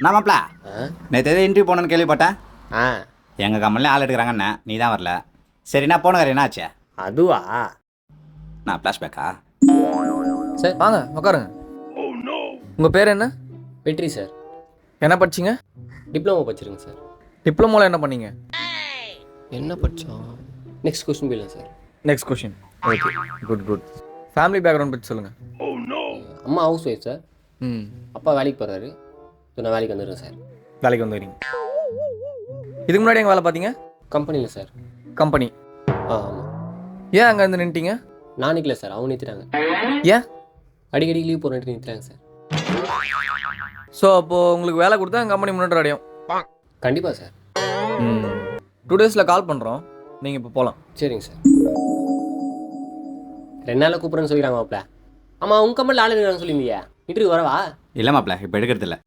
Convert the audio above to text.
நான் மாப்ள நேற்று எது இன்டர்வியூ போனேன்னு கேள்விப்பட்டேன். ஆ எங்கள் கம்பெனிலே ஆள் எடுக்கிறாங்கண்ணே, நீ தான் வரல. சரிண்ணா போன வேறு என்னாச்சு? அதுவா நான் ஃப்ளாஷ்பேக்கா? சார் வாங்க உட்காருங்க. உங்கள் பேர் என்ன? வெற்றி சார். என்ன படிச்சிங்க? Diploma படிச்சிருங்க sir. டிப்ளமோவில் என்ன பண்ணீங்க? என்ன படித்தோம்? நெக்ஸ்ட் கொஸ்டின் போயிடலாம் sir. Next question. Okay, good good. Family background பற்றி சொல்லுங்கள். அம்மா ஹவுஸ் ஒய்ஃப் சார். ம், அப்பா வேலைக்கு போகிறாரு. ஸோ நான் வேலைக்கு வந்துடுறேன் சார். வேலைக்கு வந்துடுறீங்க. இதுக்கு முன்னாடி எங்கே வேலை பார்த்தீங்க? கம்பெனியில் சார். கம்பெனி. ஆமாம். ஏன் அங்கே இருந்து நின்ட்டீங்க? நான் நிற்கல சார், அவங்க நிறுத்திட்டாங்க. ஏன்? அடிக்கடி லீவ் போடுறேன்ட்டு நிறுத்துறாங்க சார். ஸோ அப்போது உங்களுக்கு வேலை கொடுத்தா கம்பெனி முன்னாடி அடையும். கண்டிப்பாக சார். 2 டேஸில் கால் பண்ணுறோம், நீங்கள் இப்போ போகலாம். சரிங்க சார். 2 நாளில் கூப்பிட்றேன்னு சொல்லிடுறாங்க மாப்பிள்ள. ஆமாம், உங்கள் கம்பெனியில் ஆள் இருக்கான்னு சொல்லியிருந்தீங்க. இன்டர்வியூ வரவா? இல்லை மாப்ள, இப்போ எடுக்கிறது இல்லை.